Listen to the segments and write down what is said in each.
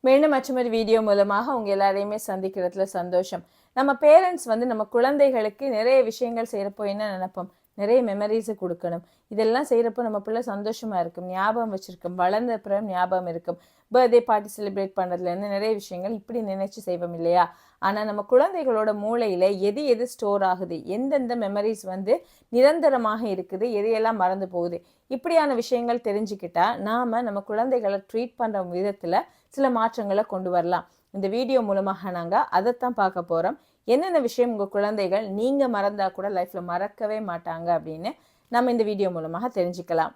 மீண்டும் மற்றொரு வீடியோ மூலமாக உங்க எல்லாரையுமே சந்திக்கிறதுல சந்தோஷம். நம்ம பேரண்ட்ஸ் நம்ம குழந்தைகளுக்கு நிறைய விஷயங்கள் செய்யறப்போ என்ன நினைப்போம், நிறைய மெமரிஸை கொடுக்கணும். இதெல்லாம் செய்யறப்போ நம்ம பிள்ளை சந்தோஷமா இருக்கும், ஞாபகம் வச்சிருக்கும், வளர்ந்த அப்புறம் ஞாபகம் இருக்கும். பர்த்டே பார்ட்டி செலிப்ரேட் பண்ணுறதுல இருந்து நிறைய விஷயங்கள் இப்படி நினைச்சு செய்வோம் இல்லையா? ஆனால் நம்ம குழந்தைகளோட மூளையில எது எது ஸ்டோர் ஆகுது, எந்தெந்த மெமரிஸ் நிரந்தரமாக இருக்குது, எதையெல்லாம் மறந்து போகுது, இப்படியான விஷயங்கள் தெரிஞ்சுக்கிட்டா நம்ம குழந்தைகளை ட்ரீட் பண்ற விதத்துல சில மாற்றங்களை கொண்டு வரலாம். இந்த வீடியோ மூலமாக நாங்கள் அதைத்தான் பார்க்க போகிறோம். என்னென்ன விஷயம் உங்கள் குழந்தைகள் நீங்கள் மறந்தா கூட லைஃப்பில் மறக்கவே மாட்டாங்க அப்படின்னு நம்ம இந்த வீடியோ மூலமாக தெரிஞ்சுக்கலாம்.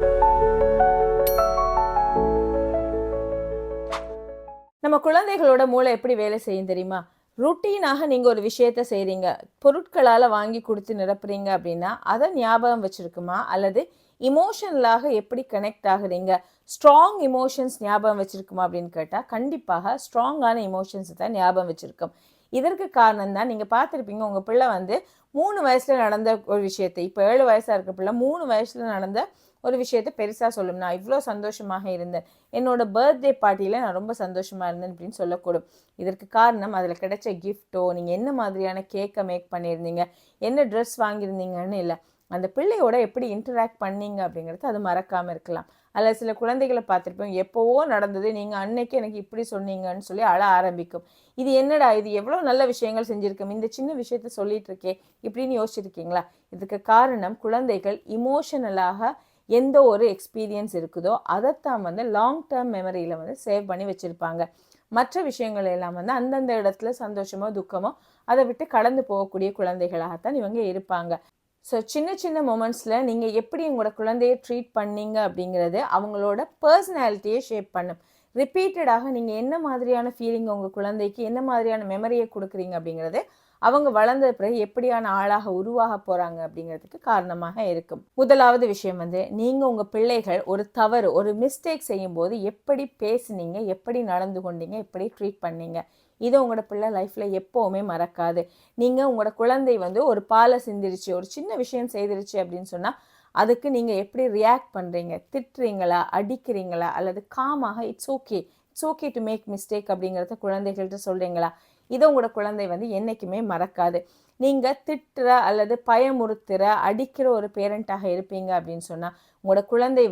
நம்ம குழந்தைகளோட மூளை எப்படி வேலை செய்யும் தெரியுமா? ருட்டீனாக நீங்கள் ஒரு விஷயத்த செய்கிறீங்க, பொருட்களால் வாங்கி கொடுத்து நிரப்புறீங்க அப்படின்னா அதை ஞாபகம் வச்சுருக்குமா, அல்லது இமோஷனலாக எப்படி கனெக்ட் ஆகுறீங்க, ஸ்ட்ராங் இமோஷன்ஸ் ஞாபகம் வச்சுருக்குமா அப்படின்னு கேட்டால் கண்டிப்பாக ஸ்ட்ராங்கான இமோஷன்ஸ் தான் ஞாபகம் வச்சுருக்கும். இதற்கு காரணம் தான் நீங்கள் பார்த்துருப்பீங்க, உங்கள் பிள்ளை 3 வயசில் நடந்த ஒரு விஷயத்தை, இப்போ 7 வயசாக இருக்க பிள்ளை 3 வயசில் நடந்த ஒரு விஷயத்த பெருசாக சொல்லும். நான் இவ்வளோ சந்தோஷமாக இருந்தேன், என்னோட பர்த்டே பார்ட்டியில் நான் ரொம்ப சந்தோஷமாக இருந்தேன் அப்படின்னு சொல்லக்கூடும். இதற்கு காரணம் அதில் கிடைச்ச கிஃப்ட்டோ, நீங்கள் என்ன மாதிரியான கேக்கை மேக் பண்ணியிருந்தீங்க, என்ன ட்ரெஸ் வாங்கியிருந்தீங்கன்னு இல்லை, அந்த பிள்ளையோட எப்படி இன்டராக்ட் பண்ணீங்க அப்படிங்கிறது அது மறக்காமல் இருக்கலாம். அதில் சில குழந்தைகளை பார்த்துருப்போம், எப்போவோ நடந்தது, நீங்கள் அன்னைக்கு எனக்கு இப்படி சொன்னீங்கன்னு சொல்லி அழ ஆரம்பிக்கும். இது என்னடா, இது எவ்வளோ நல்ல விஷயங்கள் செஞ்சுருக்கோம், இந்த சின்ன விஷயத்த சொல்லிட்டு இருக்கே இப்படின்னு யோசிச்சிருக்கீங்களா? இதுக்கு காரணம் குழந்தைகள் இமோஷனலாக எந்த ஒரு எக்ஸ்பீரியன்ஸ் இருக்குதோ அதைத்தான் லாங் டேர்ம் மெமரியில் சேவ் பண்ணி வச்சுருப்பாங்க. மற்ற விஷயங்கள் எல்லாம் அந்தந்த இடத்துல சந்தோஷமோ துக்கமோ அதை விட்டு கடந்து போகக்கூடிய குழந்தைகளாகத்தான் இவங்க இருப்பாங்க. ஸோ சின்ன சின்ன மொமெண்ட்ஸில் நீங்கள் எப்படி உங்களோட குழந்தையை ட்ரீட் பண்ணீங்க அப்படிங்கிறது அவங்களோட பர்சனாலிட்டியை ஷேப் பண்ணும். ரிப்பீட்டடாக நீங்கள் என்ன மாதிரியான ஃபீலிங் உங்கள் குழந்தைக்கு, என்ன மாதிரியான மெமரியை கொடுக்குறீங்க அப்படிங்கிறது அவங்க வளர்ந்த பிறகு எப்படியான ஆளாக உருவாக போகிறாங்க அப்படிங்கிறதுக்கு காரணமாக இருக்கும். முதலாவது விஷயம் நீங்கள் உங்கள் பிள்ளைகள் ஒரு தவறு, ஒரு மிஸ்டேக் செய்யும்போது எப்படி பேசுனீங்க, எப்படி நடந்து கொண்டீங்க, எப்படி ட்ரீட் பண்ணீங்க, இதை உங்களோட பிள்ளை லைஃப்பில் எப்போவுமே மறக்காது. நீங்கள் உங்களோட குழந்தை ஒரு பாலை சிந்திருச்சு, ஒரு சின்ன விஷயம் செய்திருச்சு அப்படின்னு சொன்னால் அதுக்கு நீங்கள் எப்படி ரியாக்ட் பண்ணுறீங்க, திட்டுறீங்களா, அடிக்கிறீங்களா, அல்லது காமாக it's okay to make mistake அப்படிங்கிறத குழந்தைகள்கிட்ட சொல்கிறீங்களா, இதை உங்களோட குழந்தை என்றைக்குமே மறக்காது. நீங்கள் திட்டுற அல்லது பயமுறுத்துகிற, அடிக்கிற ஒரு பேரண்ட்டாக இருப்பீங்க அப்படின்னு சொன்னால் உங்களோட குழந்தை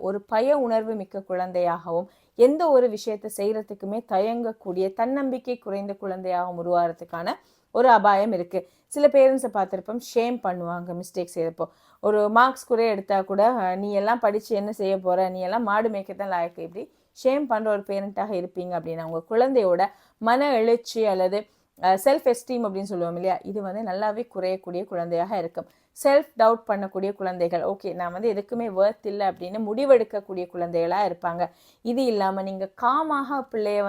ஒரு பய உணர்வு மிக்க குழந்தையாகவும், எந்த ஒரு விஷயத்தை செய்கிறதுக்குமே தயங்கக்கூடிய, தன்னம்பிக்கை குறைந்த குழந்தையாகவும் உருவாகிறதுக்கான ஒரு அபாயம் இருக்குது. சில பேரண்ட்ஸை பார்த்துருப்போம், ஷேம் பண்ணுவாங்க மிஸ்டேக் செய்கிறப்போ. ஒரு மார்க்ஸ் குறைய எடுத்தால் கூட, நீ எல்லாம் படித்து என்ன செய்ய போகிற, நீ எல்லாம் மாடு மேய்க்கத்தான் லாயக்கு, இப்படி ஷேம் பண்ணுற ஒரு பேரண்ட்டாக இருப்பீங்க அப்படின்னா உங்கள் குழந்தையோட மன எழுச்சி அல்லது செல்ஃப் எஸ்டீம் அப்படின்னு சொல்லுவோம் இல்லையா, இது நல்லாவே குறையக்கூடிய குழந்தையாக இருக்கும். செல்ஃப் டவுட் பண்ணக்கூடிய குழந்தைகள், ஓகே நான் எதுக்குமே வர்த் இல்லை அப்படின்னு முடிவெடுக்கக்கூடிய குழந்தைகளாக இருப்பாங்க. இது இல்லாமல் நீங்கள் காமாக பிள்ளைய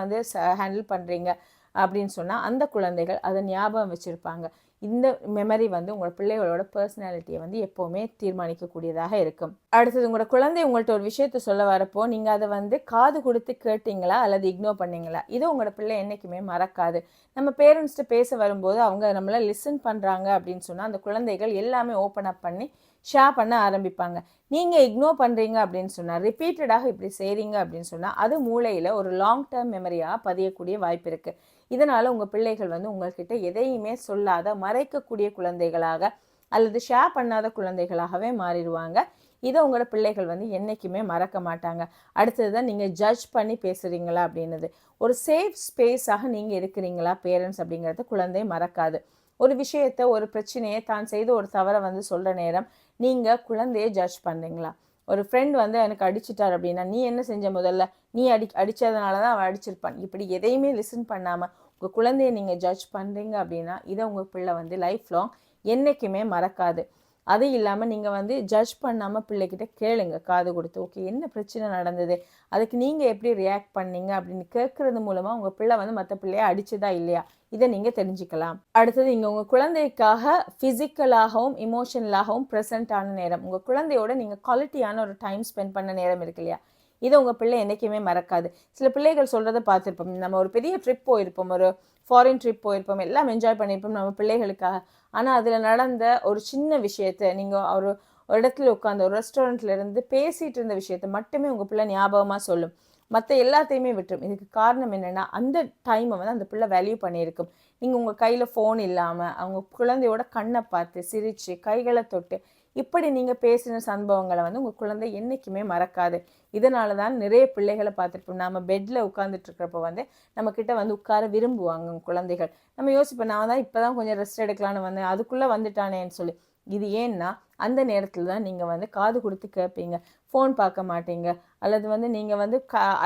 ஹேண்டில் பண்ணுறீங்க அப்படின்னு சொன்னால் அந்த குழந்தைகள் அதை ஞாபகம் வச்சுருப்பாங்க. இந்த மெமரி உங்களோட பிள்ளைகளோட பர்சனாலிட்டியை எப்போவுமே தீர்மானிக்கக்கூடியதாக இருக்கும். அடுத்தது, உங்களோட குழந்தை உங்கள்கிட்ட ஒரு விஷயத்த சொல்ல வரப்போ நீங்கள் அதை காது கொடுத்து கேட்டீங்களா அல்லது இக்னோர் பண்ணீங்களா, இதை உங்களோட பிள்ளை என்றைக்குமே மறக்காது. நம்ம பேரண்ட்ஸ்ட்டு பேச வரும்போது அவங்க நம்மளை லிசன் பண்ணுறாங்க அப்படின்னு சொன்னால் அந்த குழந்தைகள் எல்லாமே ஓப்பன் அப் பண்ணி ஷேர் பண்ண ஆரம்பிப்பாங்க. நீங்கள் இக்னோர் பண்ணுறீங்க அப்படின்னு சொன்னால், ரிப்பீட்டடாக இப்படி செய்கிறீங்க அப்படின்னு சொன்னால் அது மூளையில் ஒரு லாங் டேர்ம் மெமரியாக பதியக்கூடிய வாய்ப்பு இருக்குது. இதனால் உங்கள் பிள்ளைகள் உங்கள்கிட்ட எதையுமே சொல்லாத, மறைக்கக்கூடிய குழந்தைகளாக அல்லது ஷேர் பண்ணாத குழந்தைகளாகவே மாறிடுவாங்க. இதை உங்களோட பிள்ளைகள் என்றைக்குமே மறக்க மாட்டாங்க. அடுத்தது தான், நீங்கள் ஜட்ஜ் பண்ணி பேசுகிறீங்களா அப்படின்னது. ஒரு சேஃப் ஸ்பேஸாக நீங்கள் இருக்கிறீங்களா பேரண்ட்ஸ் அப்படிங்கிறத குழந்தை மறக்காது. ஒரு விஷயத்தை, ஒரு பிரச்சனையை, தான் செய்த ஒரு தவறை சொல்கிற நேரம் நீங்கள் குழந்தையை ஜட்ஜ் பண்ணுறீங்களா? ஒரு ஃப்ரெண்ட் எனக்கு அடிச்சிட்டார் அப்படின்னா, நீ என்ன செஞ்ச, முதல்ல நீ அடித்ததுனால தான் அவன் அடிச்சிருப்பான், இப்படி எதையுமே லிசன் பண்ணாமல் உங்கள் குழந்தைய நீங்கள் ஜட்ஜ் பண்ணுறீங்க அப்படின்னா இதை உங்கள் பிள்ளை லைஃப் லாங் என்றைக்குமே மறக்காது. அது இல்லாமல் நீங்கள் ஜட்ஜ் பண்ணாமல் பிள்ளைகிட்ட கேளுங்க, காது கொடுத்து, ஓகே என்ன பிரச்சனை நடந்தது, அதுக்கு நீங்கள் எப்படி ரியாக்ட் பண்ணீங்க அப்படின்னு கேட்குறது மூலமாக உங்கள் பிள்ளை மற்ற பிள்ளைய அடிச்சதா இல்லையா இதை நீங்கள் தெரிஞ்சுக்கலாம். அடுத்தது, இங்கே உங்கள் குழந்தைக்காக ஃபிசிக்கலாகவும் இமோஷனலாகவும் ப்ரெசென்ட்டான நேரம், உங்கள் குழந்தையோட நீங்கள் குவாலிட்டியான ஒரு டைம் ஸ்பெண்ட் பண்ண நேரம் இருக்கு இல்லையா, இதை உங்கள் பிள்ளை என்றைக்குமே மறக்காது. சில பிள்ளைகள் சொல்கிறத பார்த்துருப்போம், நம்ம ஒரு பெரிய ட்ரிப் போயிருப்போம், ஒரு ஃபாரின் ட்ரிப் போயிருப்போம், எல்லாம் என்ஜாய் பண்ணியிருப்போம் நம்ம பிள்ளைகளுக்காக. ஆனால் அதில் நடந்த ஒரு சின்ன விஷயத்தை, நீங்கள் ஒரு இடத்துல உட்காந்து ஒரு ரெஸ்டாரண்ட்ல இருந்து பேசிகிட்டு இருந்த விஷயத்தை மட்டுமே உங்கள் பிள்ளை ஞாபகமாக சொல்லும். மற்ற எல்லாத்தையுமே விட்டுரும். இதுக்கு காரணம் என்னென்னா அந்த டைமை வந்து அந்த பிள்ளை வேல்யூ பண்ணியிருக்கும். நீங்கள் உங்கள் கையில் ஃபோன் இல்லாமல் அவங்க குழந்தையோட கண்ணை பார்த்து சிரித்து கைகளை தொட்டு இப்படி நீங்கள் பேசின சம்பவங்களை வந்து உங்கள் குழந்தை என்றைக்குமே மறக்காது. இதனால தான் நிறைய பிள்ளைகளை பார்த்துருப்போம். நம்ம பெட்டில் உட்காந்துட்டு இருக்கிறப்ப வந்து நம்மக்கிட்ட வந்து உட்கார விரும்புவாங்க குழந்தைகள். நம்ம யோசிப்போம், நான் தான் இப்போ தான் கொஞ்சம் ரெஸ்ட் எடுக்கலான்னு வந்தேன், அதுக்குள்ளே வந்துட்டானேன்னு சொல்லி. இது ஏன்னா அந்த நேரத்தில் தான் நீங்கள் வந்து காது கொடுத்து கேட்பீங்க, ஃபோன் பார்க்க மாட்டீங்க, அல்லது வந்து நீங்கள் வந்து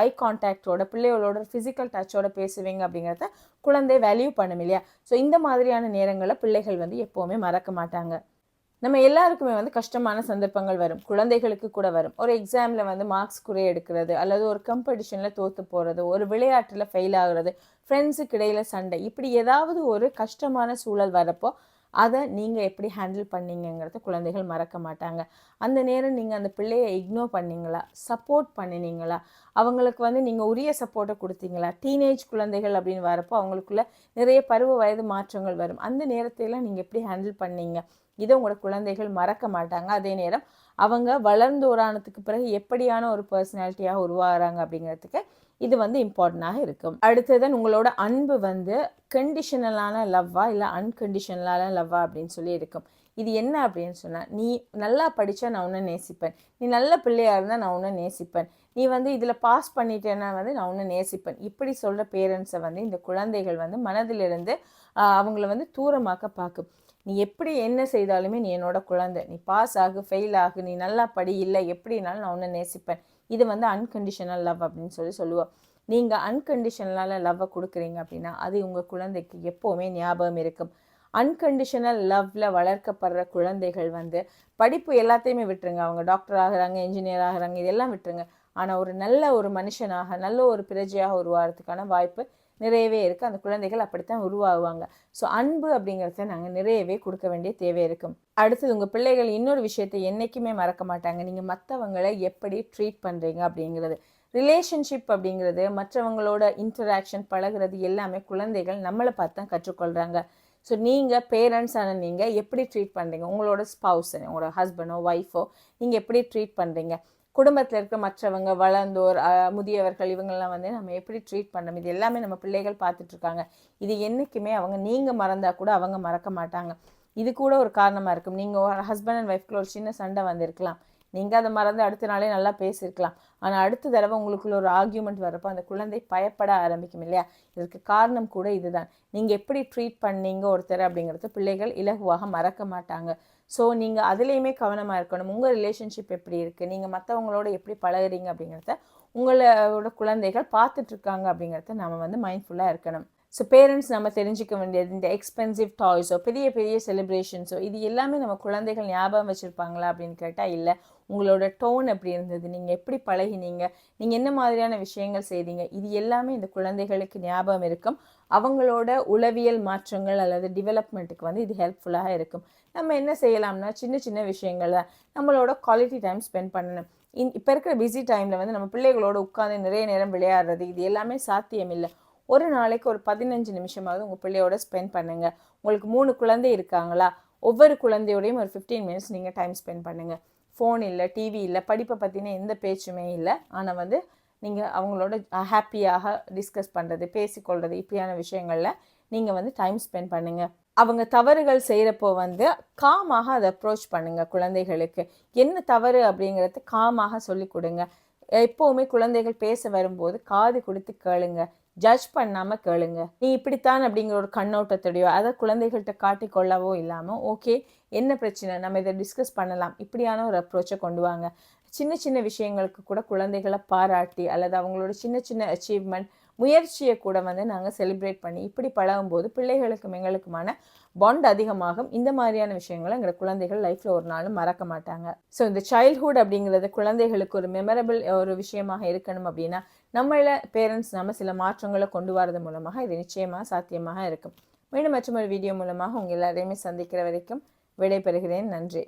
ஐ கான்டாக்டோட பிள்ளைகளோட ஃபிசிக்கல் டச்சோட பேசுவீங்க. அப்படிங்கிறத குழந்தை வேல்யூ பண்ணும் இல்லையா? ஸோ இந்த மாதிரியான நேரங்களில் பிள்ளைகள் வந்து எப்போவுமே மறக்க மாட்டாங்க. நம்ம எல்லாருக்குமே வந்து கஷ்டமான சந்தர்ப்பங்கள் வரும், குழந்தைகளுக்கு கூட வரும். ஒரு எக்ஸாமில் வந்து மார்க்ஸ் குறைய எடுக்கிறது, அல்லது ஒரு காம்படிஷனில் தோற்று போகிறது, ஒரு விளையாட்டில் ஃபெயில் ஆகுறது, ஃப்ரெண்ட்ஸுக்கு இடையில் சண்டை, இப்படி ஏதாவது ஒரு கஷ்டமான சூழல் வரப்போ அதை நீங்கள் எப்படி ஹேண்டில் பண்ணீங்கிறத குழந்தைகள் மறக்க மாட்டாங்க. அந்த நேரம் நீங்கள் அந்த பிள்ளையை இக்னோர் பண்ணீங்களா, சப்போர்ட் பண்ணினீங்களா, அவங்களுக்கு வந்து நீங்கள் உரிய சப்போர்ட்டை கொடுத்தீங்களா? டீனேஜ் குழந்தைகள் அப்படின்னு வரப்போ அவங்களுக்குள்ள நிறைய பருவ வயது மாற்றங்கள் வரும். அந்த நேரத்தையெல்லாம் நீங்கள் எப்படி ஹேண்டில் பண்ணீங்க? இதை உங்களோட குழந்தைகள் மறக்க மாட்டாங்க. அதே நேரம் அவங்க வளர்ந்து வரானதுக்கு பிறகு எப்படியான ஒரு பர்சனாலிட்டியாக உருவாகிறாங்க அப்படிங்கிறதுக்கு இது வந்து இம்பார்ட்டண்டாக இருக்கும். அடுத்ததான் உங்களோட அன்பு வந்து கண்டிஷனலான லவ்வா இல்லை அன்கண்டிஷனலான லவ்வா அப்படின்னு சொல்லி இருக்கும். இது என்ன அப்படின்னு சொன்னால், நீ நல்லா படித்தா நான் உன்னை நேசிப்பேன், நீ நல்ல பிள்ளையாக இருந்தால் நான் உன்னை நேசிப்பேன், நீ வந்து இதில் பாஸ் பண்ணிட்டேன்னா வந்து நான் உன்னை நேசிப்பேன், இப்படி சொல்கிற பேரண்ட்ஸை வந்து இந்த குழந்தைகள் வந்து மனதிலிருந்து அவங்கள வந்து தூரமாக்க பார்க்கும். நீ எப்படி என்ன செய்தாலுமே நீ என்னோட குழந்தை, நீ பாஸ் ஆகு ஃபெயில் ஆகு, நீ நல்லா படி, இல்லை எப்படினாலும் நான் உன்னை நேசிப்பேன். இது வந்து அன்கண்டிஷனல் லவ் அப்படின்னு சொல்லுவோம். நீங்கள் அன்கண்டிஷனலான லவ்வை கொடுக்குறீங்க அப்படின்னா அது உங்கள் குழந்தைக்கு எப்போவுமே ஞாபகம் இருக்கும். அன்கண்டிஷனல் லவ்வில் வளர்க்கப்படுற குழந்தைகள் வந்து படிப்பு எல்லாத்தையுமே விட்டுருங்க, அவங்க டாக்டர் ஆகிறாங்க, இன்ஜினியர் ஆகிறாங்க, இதெல்லாம் விட்டுருங்க. ஆனால் ஒரு நல்ல ஒரு மனுஷனாக நல்ல ஒரு பிரஜையாக உருவாகிறதுக்கான வாய்ப்பு நிறையவே இருக்குது. அந்த குழந்தைகள் அப்படித்தான் உருவாகுவாங்க. ஸோ அன்பு அப்படிங்கிறத நாங்கள் நிறையவே கொடுக்க வேண்டிய தேவை இருக்கும். அடுத்தது, உங்கள் பிள்ளைகள் இன்னொரு விஷயத்தை என்றைக்குமே மறக்க மாட்டாங்க, நீங்கள் மற்றவங்களை எப்படி ட்ரீட் பண்ணுறீங்க அப்படிங்கிறது. ரிலேஷன்ஷிப் அப்படிங்கிறது, மற்றவங்களோட இன்டராக்ஷன் பழகிறது எல்லாமே குழந்தைகள் நம்மளை பார்த்து தான் கற்றுக்கொள்கிறாங்க. ஸோ நீங்கள் பேரண்ட்ஸான நீங்கள் எப்படி ட்ரீட் பண்ணுறீங்க, உங்களோட ஸ்பவுஸ், உங்களோட ஹஸ்பண்டோ ஒய்ஃபோ நீங்கள் எப்படி ட்ரீட் பண்ணுறீங்க, குடும்பத்தில் இருக்கிற மற்றவங்க, வளர்ந்தோர், முதியவர்கள், இவங்கெல்லாம் வந்து நம்ம எப்படி ட்ரீட் பண்ணணும், இது எல்லாமே நம்ம பிள்ளைகள் பார்த்துட்ருக்காங்க. இது என்றைக்குமே அவங்க நீங்கள் மறந்தால் கூட அவங்க மறக்க மாட்டாங்க. இது கூட ஒரு காரணமாக இருக்கும். நீங்கள் ஒரு ஹஸ்பண்ட் அண்ட் ஒய்ஃப்குள்ள ஒரு சின்ன சண்டை வந்திருக்கலாம், நீங்கள் அதை மறந்து அடுத்த நாளே நல்லா பேசியிருக்கலாம். ஆனால் அடுத்த தடவை உங்களுக்குள்ள ஒரு ஆர்கியூமெண்ட் வரப்போ அந்த குழந்தை பயப்பட ஆரம்பிக்கும் இல்லையா? இதற்கு காரணம் கூட இதுதான். நீங்கள் எப்படி ட்ரீட் பண்ணீங்க ஒருத்தர் அப்படிங்கிறது பிள்ளைகள் இலகுவாக மறக்க மாட்டாங்க. ஸோ நீங்கள் அதுலேயுமே கவனமாக இருக்கணும். உங்கள் ரிலேஷன்ஷிப் எப்படி இருக்குது, நீங்கள் மற்றவங்களோட எப்படி பழகுறீங்க அப்படிங்கிறத உங்களோட குழந்தைகள் பார்த்துட்ருக்காங்க அப்படிங்கிறத நம்ம வந்து மைண்ட்ஃபுல்லாக இருக்கணும். ஸோ பேரண்ட்ஸ் நம்ம தெரிஞ்சிக்க வேண்டியது, இந்த எக்ஸ்பென்சிவ் டாய்ஸோ பெரிய பெரிய செலிப்ரேஷன்ஸோ இது எல்லாமே நம்ம குழந்தைகள் ஞாபகம் வச்சுருப்பாங்களா அப்படின்னு கேட்டால் இல்லை. உங்களோட டோன் எப்படி இருந்தது, நீங்கள் எப்படி பழகினீங்க, நீங்கள் என்ன மாதிரியான விஷயங்கள் செய்தீங்க, இது எல்லாமே இந்த குழந்தைகளுக்கு ஞாபகம் இருக்கும். அவங்களோட உளவியல் மாற்றங்கள் அல்லது டெவலப்மெண்ட்டுக்கு வந்து இது ஹெல்ப்ஃபுல்லாக இருக்கும். நம்ம என்ன செய்யலாம்னா, சின்ன சின்ன விஷயங்கள் தான், நம்மளோட குவாலிட்டி டைம் ஸ்பெண்ட் பண்ணணும். இப்போ இருக்கிற பிஸி டைமில் வந்து நம்ம பிள்ளைகளோட உட்காந்து நிறைய நேரம் விளையாடுறது இது எல்லாமே சாத்தியம் இல்லை. ஒரு நாளைக்கு ஒரு 15 நிமிஷமாவது உங்கள் பிள்ளையோட ஸ்பெண்ட் பண்ணுங்கள். உங்களுக்கு 3 குழந்தை இருக்காங்களா, ஒவ்வொரு குழந்தையோடையும் ஒரு 15 மினிட்ஸ் நீங்கள் டைம் ஸ்பெண்ட் பண்ணுங்கள். ஃபோன் இல்லை, டிவி இல்லை, படிப்பை பற்றின எந்த பேச்சுமே இல்லை, ஆனால் வந்து நீங்கள் அவங்களோட ஹாப்பியாக டிஸ்கஸ் பண்ணுறது, பேசிக்கொள்வது, இப்படியான விஷயங்களில் நீங்கள் வந்து டைம் ஸ்பெண்ட் பண்ணுங்கள். அவங்க தவறுகள் செய்கிறப்போ வந்து காமாக அதை அப்ரோச் பண்ணுங்கள். குழந்தைகளுக்கு என்ன தவறு அப்படிங்கிறத காமாக சொல்லி கொடுங்க. எப்போவுமே குழந்தைகள் பேச வரும்போது காது கொடுத்து கேளுங்க, ஜட்ஜ் பண்ணாமல் கேளுங்க. நீ இப்படித்தான் அப்படிங்கிற ஒரு கண்ணோட்டத்தோடையோ அதை குழந்தைகள்கிட்ட காட்டிக்கொள்ளவோ இல்லாமல், ஓகே என்ன பிரச்சனை, நம்ம இதை டிஸ்கஸ் பண்ணலாம், இப்படியான ஒரு அப்ரோச்சை கொண்டு வாங்க. சின்ன சின்ன விஷயங்களுக்கு கூட குழந்தைகளை பாராட்டி அல்லது அவங்களோட சின்ன சின்ன அச்சீவ்மெண்ட் முயற்சியை கூட வந்து நாங்கள் செலிப்ரேட் பண்ணி இப்படி பழகும்போது பிள்ளைகளுக்கும் எங்களுக்குமான பாண்ட் அதிகமாகும். இந்த மாதிரியான விஷயங்களை எங்களோட குழந்தைகள் லைஃப்பில் ஒரு நாளும் மறக்க மாட்டாங்க. ஸோ இந்த சைல்ட்ஹுட் அப்படிங்கிறது குழந்தைகளுக்கு ஒரு மெமரபிள் ஒரு விஷயமாக இருக்கணும் அப்படின்னா நம்மள பேரண்ட்ஸ் நம்ம சில மாற்றங்களை கொண்டு வரது மூலமாக இது நிச்சயமாக சாத்தியமாக இருக்கும். மீண்டும் மற்றொரு வீடியோ மூலமாக உங்கள் எல்லாரையுமே சந்திக்கிற வரைக்கும் விடைபெறுகிறேன். நன்றி.